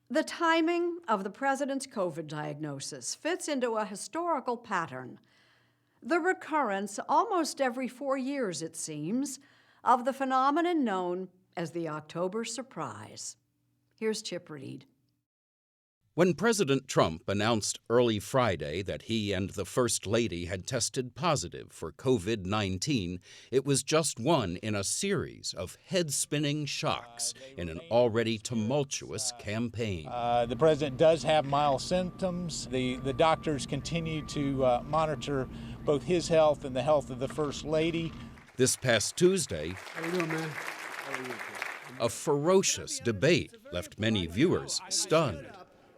The timing of the president's COVID diagnosis fits into a historical pattern. The recurrence, almost every 4 years it seems, of the phenomenon known as the October surprise. Here's Chip Reid. When President Trump announced early Friday that he and the First Lady had tested positive for COVID-19, it was just one in a series of head-spinning shocks in an already tumultuous campaign. The president does have mild symptoms. The doctors continue to monitor both his health and the health of the First Lady. This past Tuesday, How you doing, man? a ferocious debate left many viewers stunned.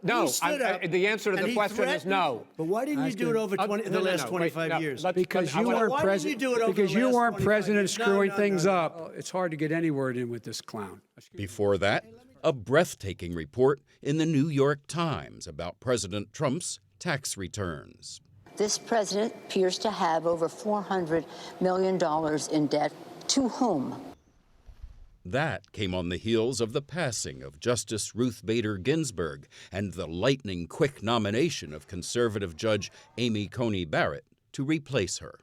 No, the answer to the question is no. But why didn't you do it over the last 25 years? Because you weren't president screwing things up. It's hard to get any word in with this clown. Before that, a breathtaking report in the New York Times about President Trump's tax returns. This president appears to have over $400 million in debt. To whom? That came on the heels of the passing of Justice Ruth Bader Ginsburg and the lightning-quick nomination of conservative Judge Amy Coney Barrett to replace her.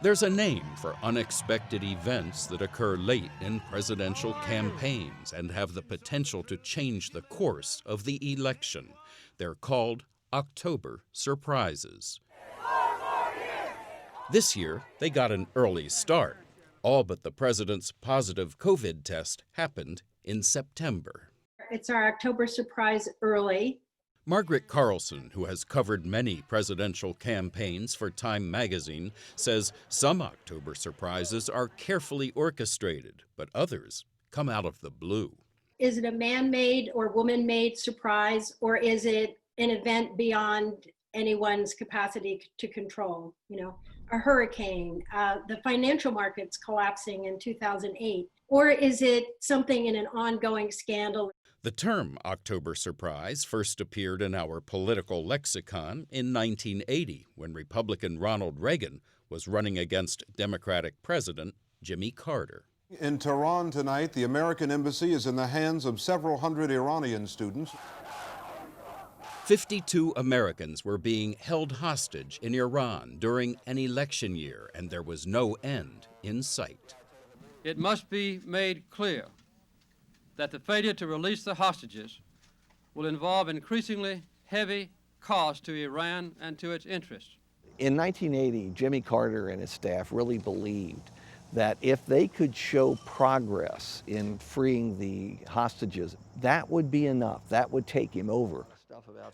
There's a name for unexpected events that occur late in presidential campaigns and have the potential to change the course of the election. They're called October surprises. This year, they got an early start. All but the president's positive COVID test happened in September. It's our October surprise early. Margaret Carlson, who has covered many presidential campaigns for Time magazine, says some October surprises are carefully orchestrated, but others come out of the blue. Is it a man-made or woman-made surprise, or is it an event beyond anyone's capacity to control? A hurricane, the financial markets collapsing in 2008, or is it something in an ongoing scandal? The term October surprise first appeared in our political lexicon in 1980 when Republican Ronald Reagan was running against Democratic President Jimmy Carter. In Tehran tonight, the American embassy is in the hands of several hundred Iranian students. 52 Americans were being held hostage in Iran during an election year, and there was no end in sight. It must be made clear that the failure to release the hostages will involve increasingly heavy costs to Iran and to its interests. In 1980, Jimmy Carter and his staff really believed that if they could show progress in freeing the hostages, that would be enough. That would take him over.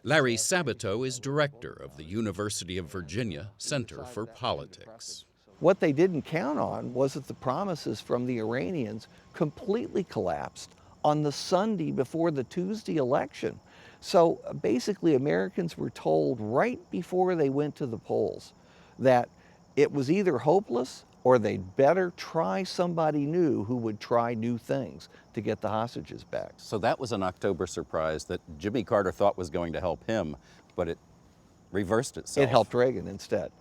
Larry Sabato is director of the University of Virginia Center for Politics. What they didn't count on was that the promises from the Iranians completely collapsed on the Sunday before the Tuesday election. So basically, Americans were told right before they went to the polls that it was either hopeless or they'd better try somebody new who would try new things to get the hostages back. So that was an October surprise that Jimmy Carter thought was going to help him, but it reversed itself. It helped Reagan instead.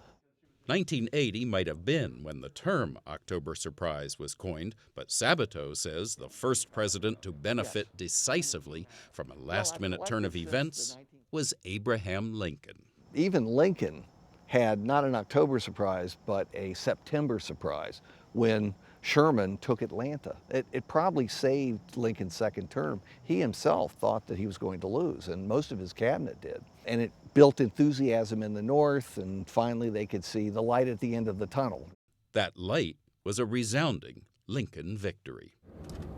1980 might have been when the term October surprise was coined, but Sabato says the first president to benefit decisively from a last-minute turn of events was Abraham Lincoln. Even Lincoln had not an October surprise, but a September surprise when Sherman took Atlanta. It probably saved Lincoln's second term. He himself thought that he was going to lose, and most of his cabinet did. And it built enthusiasm in the North, and finally they could see the light at the end of the tunnel. That light was a resounding Lincoln victory.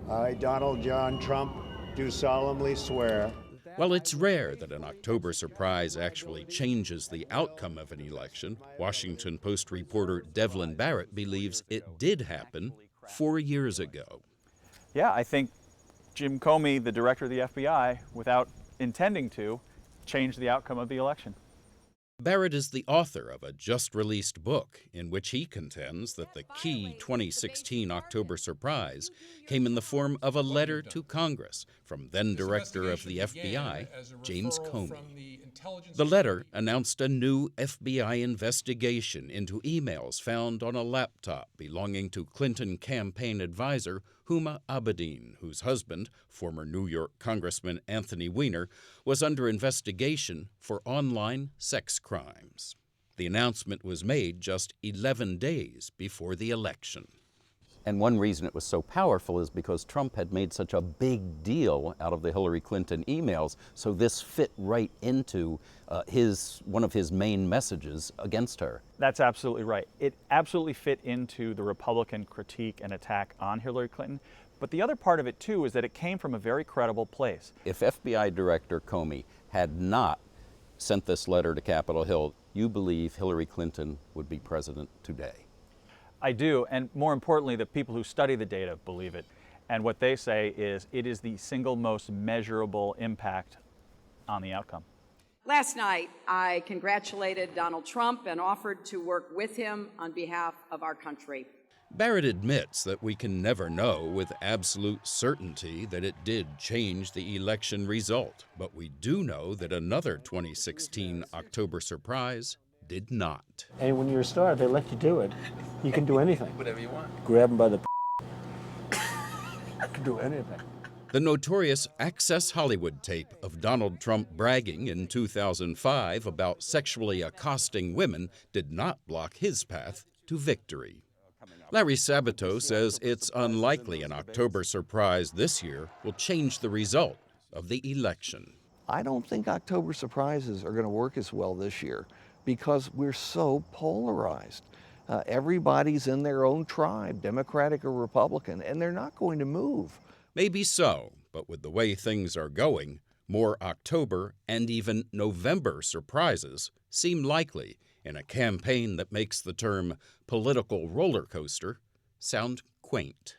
I, Donald John Trump, do solemnly swear. While it's rare that an October surprise actually changes the outcome of an election, Washington Post reporter Devlin Barrett believes it did happen 4 years ago. Yeah, I think Jim Comey, the director of the FBI, without intending to, changed the outcome of the election. Barrett is the author of a just-released book in which he contends that the key 2016 October surprise came in the form of a letter to Congress from then-director of the FBI, James Comey. The letter announced a new FBI investigation into emails found on a laptop belonging to Clinton campaign advisor who Huma Abedin, whose husband, former New York Congressman Anthony Weiner, was under investigation for online sex crimes. The announcement was made just 11 days before the election. And one reason it was so powerful is because Trump had made such a big deal out of the Hillary Clinton emails, so this fit right into one of his main messages against her. That's absolutely right. It absolutely fit into the Republican critique and attack on Hillary Clinton. But the other part of it, too, is that it came from a very credible place. If FBI Director Comey had not sent this letter to Capitol Hill, you believe Hillary Clinton would be president today? I do, and more importantly, the people who study the data believe it. And what they say is it is the single most measurable impact on the outcome. Last night, I congratulated Donald Trump and offered to work with him on behalf of our country. Barrett admits that we can never know with absolute certainty that it did change the election result, but we do know that another 2016 October surprise did not. And when you're a star, they let you do it. You can do anything. Whatever you want. Grab them by the you can do anything. The notorious Access Hollywood tape of Donald Trump bragging in 2005 about sexually accosting women did not block his path to victory. Larry Sabato says it's unlikely an October surprise this year will change the result of the election. I don't think October surprises are going to work as well this year because we're so polarized. Everybody's in their own tribe, Democratic or Republican, and they're not going to move. Maybe so, but with the way things are going, more October and even November surprises seem likely in a campaign that makes the term political roller coaster sound quaint.